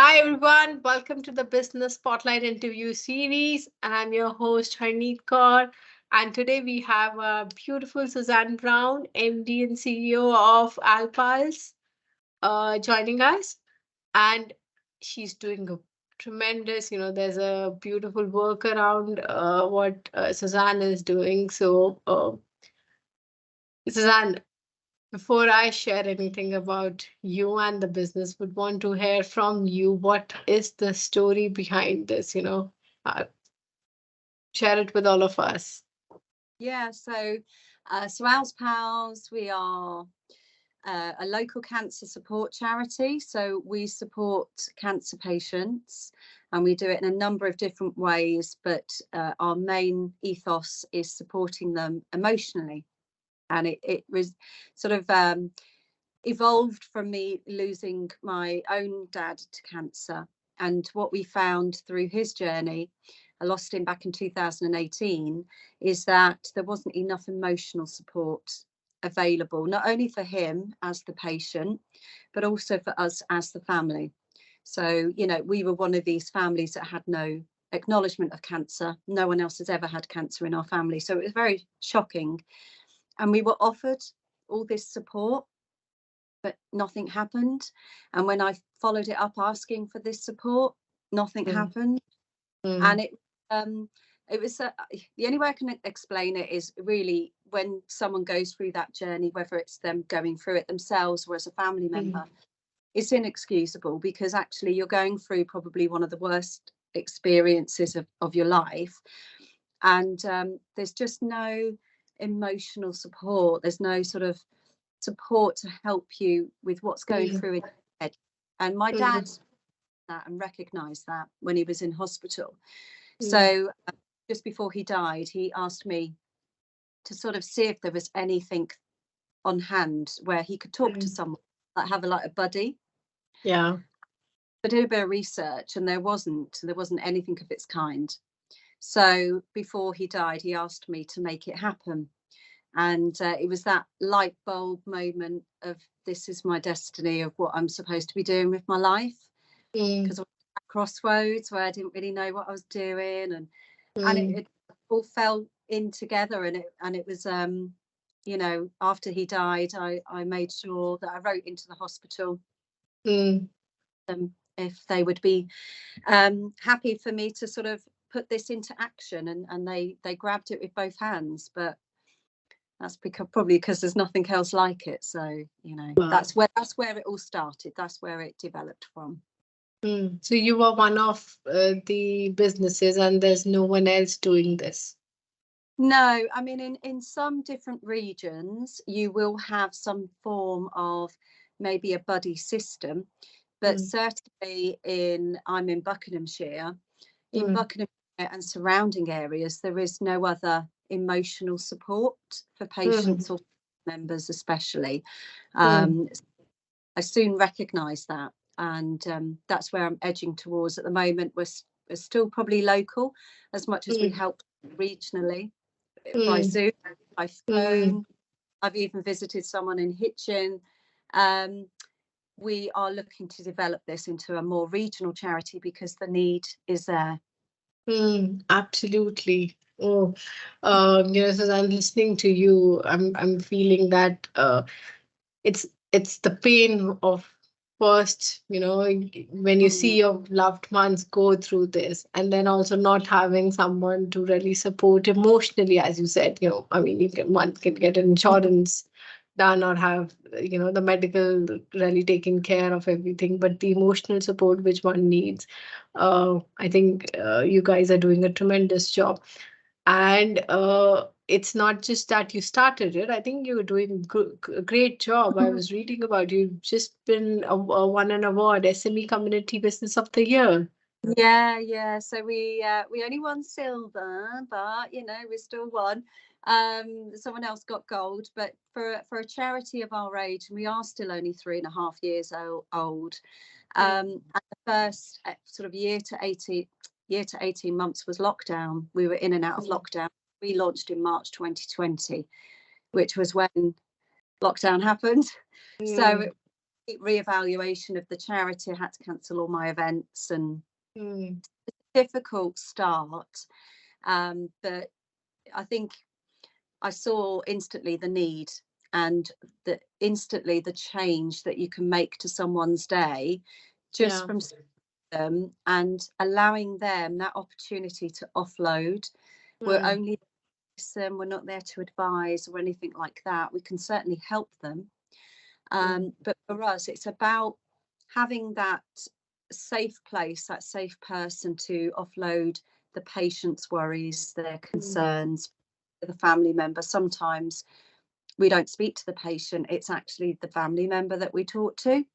Hi everyone, welcome to the Business Spotlight interview series. I'm your host Harneet Kaur, and today we have a beautiful Suzanne Brown, MD and CEO of Alpals, joining us, and she's doing a tremendous. There's a beautiful work around what Suzanne is doing. So, Suzanne, before I share anything about you and the business, would want to hear from you. What is the story behind this? Uh, Share it with all of us. Yeah, so Al's Pals, we are a local cancer support charity. So we support cancer patients and we do it in a number of different ways, but our main ethos is supporting them emotionally. And it was sort of evolved from me losing my own dad to cancer. And what we found through his journey, I lost him back in 2018, is that there wasn't enough emotional support available, not only for him as the patient, but also for us as the family. So, we were one of these families that had no acknowledgement of cancer. No one else has ever had cancer in our family. So it was very shocking. And we were offered all this support, but nothing happened. And when I followed it up asking for this support, nothing Mm, happened. mm, And it was the only way I can explain it is really when someone goes through that journey, whether it's them going through it themselves or as a family mm, member, it's inexcusable, because actually you're going through probably one of the worst experiences of your life. And there's just no emotional support. There's no sort of support to help you with what's going mm, through in your head. And my mm, dad that and recognized that when he was in hospital. mm, So just before he died, he asked me to sort of see if there was anything on hand where he could talk to mm. someone, like have a buddy. Yeah. I did a bit of research and there wasn't anything of its kind. So before he died, he asked me to make it happen. And it was that light bulb moment of, this is my destiny, of what I'm supposed to be doing with my life. Mm, Because I was at crossroads where I didn't really know what I was doing, and mm, it all fell in together. And it was after he died, I made sure that I wrote into the hospital mm. if they would be happy for me to sort of put this into action, and they grabbed it with both hands. But that's probably because there's nothing else like it. So Wow. that's where it all started. That's where it developed from. Mm. So you were one of the businesses, and there's no one else doing this. No, I mean, in some different regions, you will have some form of maybe a buddy system, but Mm, certainly I'm in Buckinghamshire. In mm, Buckinghamshire and surrounding areas, there is no other emotional support for mm, patients or members, especially. mm, Um, I soon recognised that, and that's where I'm edging towards at the moment. We're still probably local, as much as we mm, help regionally by mm, Zoom, by mm. phone. I've even visited someone in Hitchin. Um, we are looking to develop this into a more regional charity because the need is there. Absolutely. Oh, as I'm listening to you, I'm feeling that it's it's the pain of first, when you Mm, see your loved ones go through this, and then also not having someone to really support emotionally, as you said. I mean, one can get insurance done or have the medical really taking care of everything, but the emotional support which one needs, I think you guys are doing a tremendous job. And it's not just that you started it. I think you're doing a great job. I was reading about you've just been won an award, SME Community Business of the Year. yeah. So we only won silver, but we still won. Someone else got gold, but for a charity of our age, and we are still only 3.5 years old. And the first sort of year to 18 months was lockdown. We were in and out of Mm, lockdown. We launched in March 2020, which was when lockdown happened. So mm, re-evaluation of the charity. I had to cancel all my events, and Mm. difficult start. But I think I saw instantly the need, and instantly the change that you can make to someone's day just Yeah. from them and allowing them that opportunity to offload. We're Mm. only we're not there to advise or anything like that. We can certainly help them. Mm. But for us, it's about having that safe place, that safe person to offload the patient's worries, their Mm. concerns, the family member. Sometimes we don't speak to the patient, it's actually the family member that we talk to.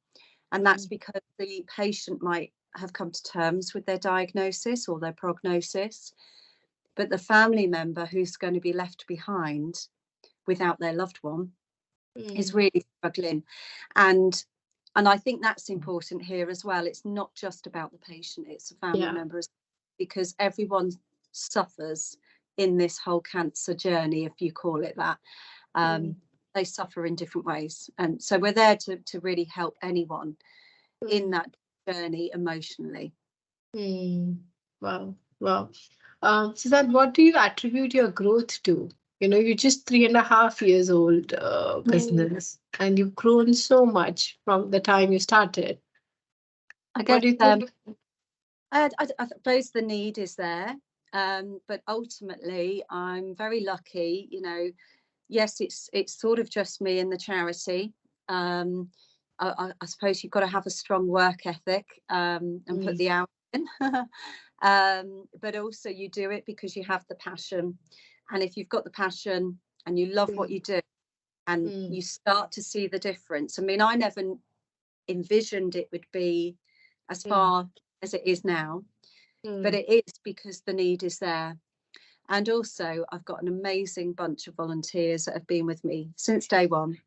And that's Mm. because the patient might have come to terms with their diagnosis or their prognosis, but the family member who's going to be left behind without their loved one is Mm. really struggling. And I think that's important here as well. It's not just about the patient, it's a family Yeah. member, because everyone suffers in this whole cancer journey, if you call it that. Mm. They suffer in different ways, and so we're there to really help anyone in Mm. that journey emotionally. Mm. Wow. Wow. Suzanne, what do you attribute your growth to? You're just 3.5 years old business, and you've grown so much from the time you started. I What guess do you think? I suppose the need is there, but ultimately I'm very lucky. Yes, it's sort of just me and the charity. um, I suppose you've got to have a strong work ethic, and put Mm. the hours in. But also you do it because you have the passion, and if you've got the passion and you love what Mm. you do, and Mm. you start to see the difference. I mean, I never envisioned it would be as Mm. far as it is now, but Mm. it is because the need is there. And also, I've got an amazing bunch of volunteers that have been with me since day one.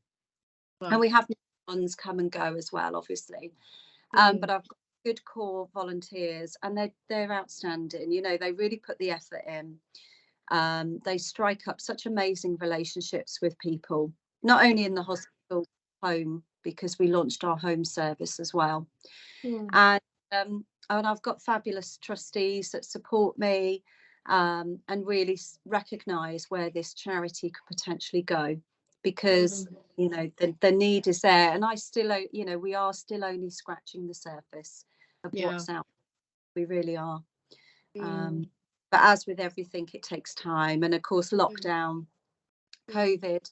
And Wow. we have new ones come and go as well, obviously. Mm. But I've got good core volunteers, and they're outstanding. They really put the effort in. They strike up such amazing relationships with people, not only in the hospital, home, because we launched our home service as well. Mm. And I've got fabulous trustees that support me, and really recognise where this charity could potentially go, because Mm. the need is there, and we are still only scratching the surface of Yeah. what's out. We really are. Mm. Um, but as with everything, it takes time, and of course, Mm. lockdown, Mm. COVID,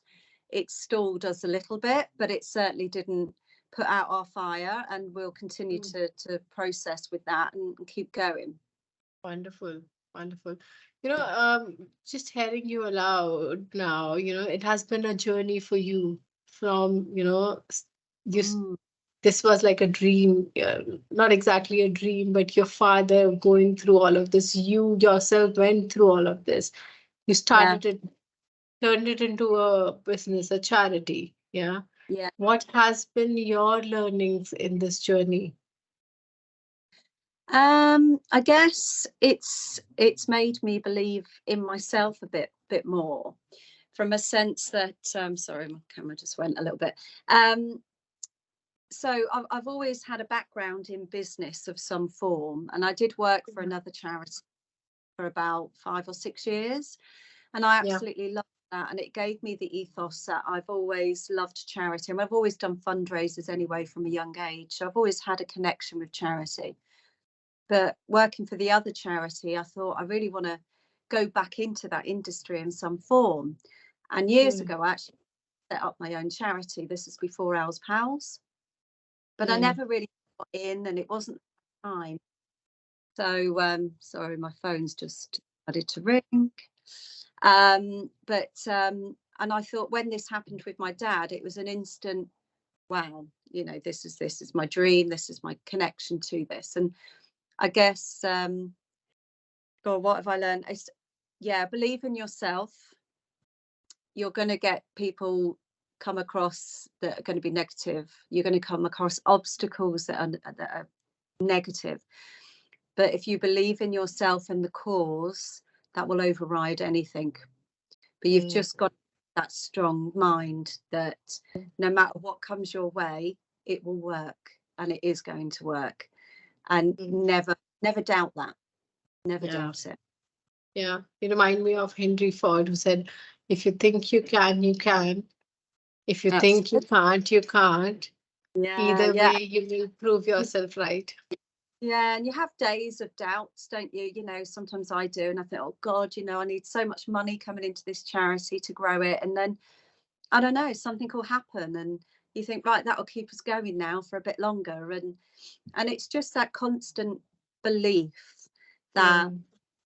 it stalled us a little bit, but it certainly didn't put out our fire, and we'll continue Mm. to process with that and keep going. Wonderful, wonderful. Just hearing you aloud now, it has been a journey for you from, you, Mm, this was like a dream, not exactly a dream, but your father going through all of this, you yourself went through all of this. You yeah, started it, turned it into a business, a charity. Yeah. yeah. What has been your learnings in this journey? I guess it's made me believe in myself a bit more, from a sense that sorry, my camera just went a little bit. So I've always had a background in business of some form, and I did work for another charity for about 5 or 6 years, and I Yeah. absolutely loved that, and it gave me the ethos that I've always loved charity, and I've always done fundraisers anyway from a young age, so I've always had a connection with charity. But working for the other charity, I thought I really want to go back into that industry in some form. And years Mm. ago, I actually set up my own charity. This is before Ours Pals, but I Mm. never really got in, and it wasn't time. So sorry, my phone's just started to ring. And I thought, when this happened with my dad, it was an instant, wow, this is my dream, this is my connection to this. And I guess, God, what have I learned? Yeah, believe in yourself. You're going to get people come across that are going to be negative. You're going to come across obstacles that are negative. But if you believe in yourself and the cause, that will override anything. But you've Mm. just got that strong mind that no matter what comes your way, it will work, and it is going to work. And never doubt that. Never doubt it. Yeah, you remind me of Henry Ford, who said, if you think you can, you can. If you think you can't, you can't. Either way, you will prove yourself right. Yeah, and you have days of doubts, don't you? You know, sometimes I do, and I think, oh God, you know, I need so much money coming into this charity to grow it. And then, I don't know, something will happen, and you think, right, that'll keep us going now for a bit longer. And it's just that constant belief that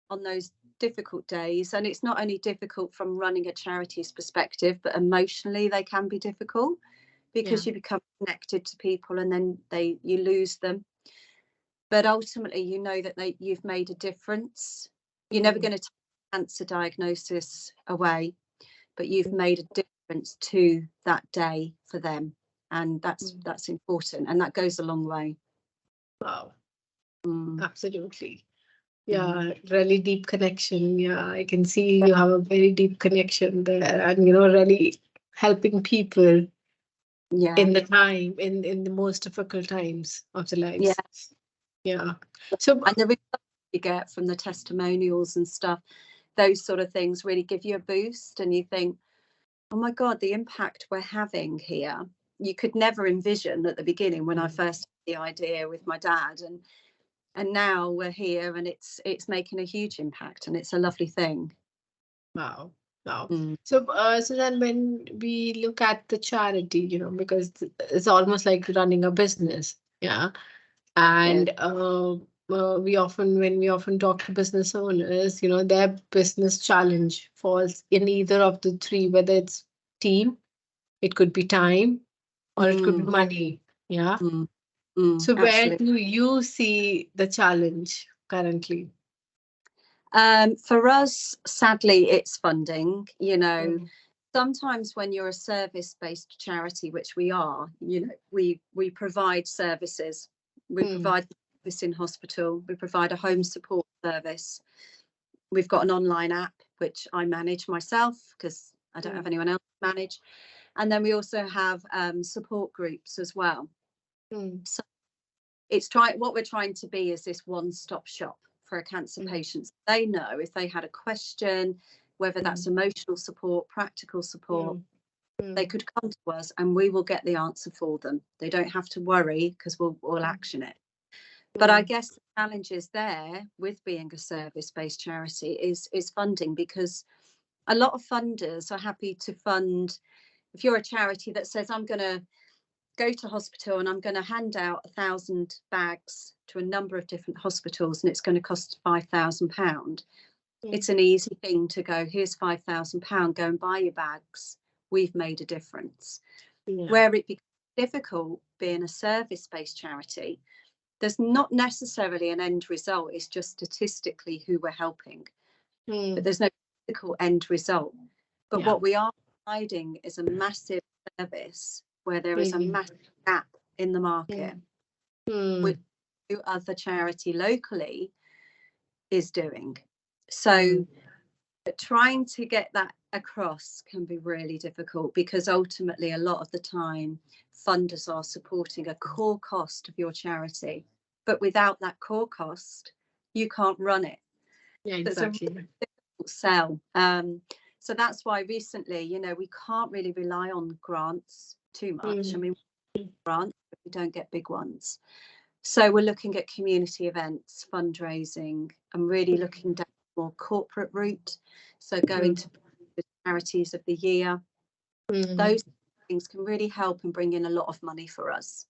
on those difficult days, and it's not only difficult from running a charity's perspective, but emotionally they can be difficult, because you become connected to people and then you lose them. But ultimately, you know that you've made a difference. You're never going to take cancer diagnosis away, but you've made a difference to that day for them, and that's important, and that goes a long way. Wow. Absolutely. Yeah, really deep connection. Yeah, I can see you have a very deep connection there, and really helping people in the time, in the most difficult times of their lives. Yeah. So, and the results you get from the testimonials and stuff, those sort of things really give you a boost, and you think, oh my God, the impact we're having here. You could never envision at the beginning when I first had the idea with my dad, and now we're here, and it's making a huge impact, and it's a lovely thing. Wow. So then when we look at the charity, because it's almost like running a business. Yeah. And when we often talk to business owners, their business challenge falls in either of the three, whether it's team, it could be time, or it could be money. Yeah. So where do you see the challenge currently? For us, sadly, it's funding. Sometimes when you're a service-based charity, which we are, we provide services. We provide service in hospital. We provide a home support service. We've got an online app, which I manage myself because I don't have anyone else to manage. And then we also have support groups as well. So what we're trying to be is this one-stop shop for a cancer patient. They know if they had a question, whether that's emotional support, practical support, they could come to us and we will get the answer for them. They don't have to worry because we'll action it. But I guess the challenge is there with being a service-based charity is funding, because a lot of funders are happy to fund. If you're a charity that says, I'm going to go to hospital and I'm going to hand out 1,000 bags to a number of different hospitals and it's going to cost £5,000, it's an easy thing to go, here's £5,000, go and buy your bags. We've made a difference. Where it becomes difficult being a service-based charity, there's not necessarily an end result. It's just statistically who we're helping. But there's no physical end result. But what we are providing is a massive service where there is a massive gap in the market, which no other charity locally is doing. So trying to get that across can be really difficult, because ultimately a lot of the time funders are supporting a core cost of your charity, but without that core cost you can't run it. Exactly. It's a really difficult sell. So that's why recently, we can't really rely on grants too much. I mean, grants, but we don't get big ones. So we're looking at community events, fundraising, and really looking down a more corporate route. So going to the charities of the year, those things can really help and bring in a lot of money for us.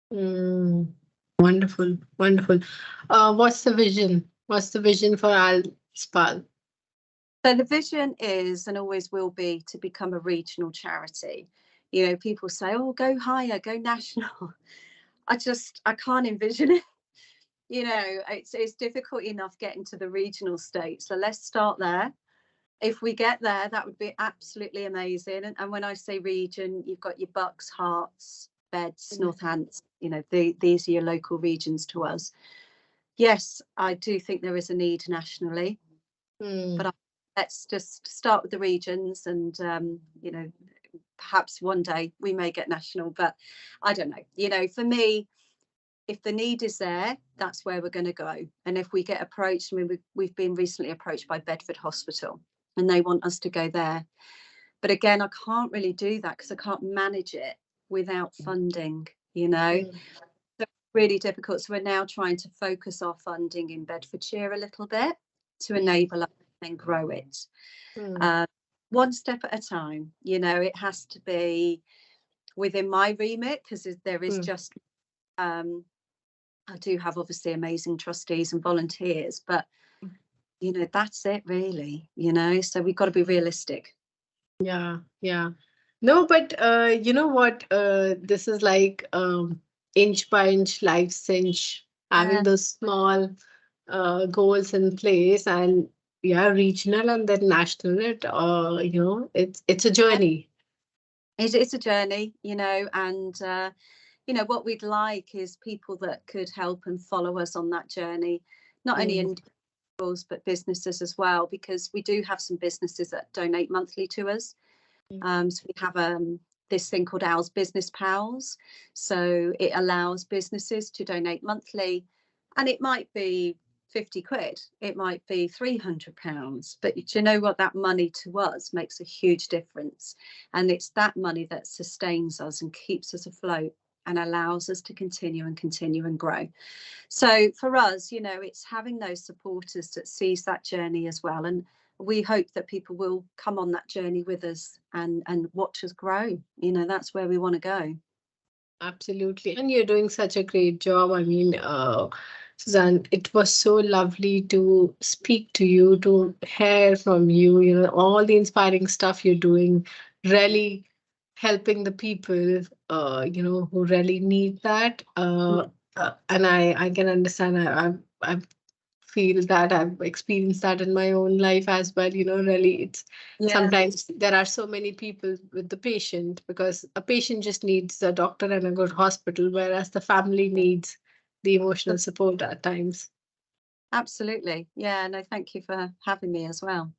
Wonderful. What's the vision? What's the vision for ALSPAL? So the vision is, and always will be, to become a regional charity. People say, oh, go higher, go national. I can't envision it. It's difficult enough getting to the regional state. So let's start there. If we get there, that would be absolutely amazing. And when I say region, you've got your Bucks, Herts, Beds, Northants. These are your local regions to us. Yes, I do think there is a need nationally, but let's just start with the regions and perhaps one day we may get national, but I don't know. You know, for me, if the need is there, that's where we're going to go. And if we get approached, I mean, we've been recently approached by Bedford Hospital and they want us to go there. But again, I can't really do that because I can't manage it without funding, you know. Mm. So it's really difficult. So we're now trying to focus our funding in Bedfordshire a little bit to enable us to then grow it. Mm. One step at a time, you know, it has to be within my remit because there is Mm. just I do have obviously amazing trustees and volunteers, but you know, that's it really, you know, so we've got to be realistic. Yeah, yeah. No, but you know what? This is like inch by inch, life cinch, having Yeah, those small goals in place, and yeah, regional and then national. It's a yeah. journey. It's a journey, you know, and you know, what we'd like is people that could help and follow us on that journey, not only Mm. individuals but businesses as well, because we do have some businesses that donate monthly to us. So we have this thing called Ours Business Pals. So it allows businesses to donate monthly, and it might be 50 quid, it might be £300, but do you know what? That money to us makes a huge difference. And it's that money that sustains us and keeps us afloat and allows us to continue and grow. So for us, you know, it's having those supporters that sees that journey as well. And we hope that people will come on that journey with us and watch us grow. You know, that's where we want to go. Absolutely. And you're doing such a great job. I mean, Suzanne, it was so lovely to speak to you, to hear from you, all the inspiring stuff you're doing, really helping the people, who really need that. Mm. And I can understand. I feel that I've experienced that in my own life as well. Really, it's Yeah, sometimes there are so many people with the patient because a patient just needs a doctor and a good hospital, whereas the family needs the emotional support at times. absolutely. Yeah, no, thank you for having me as well.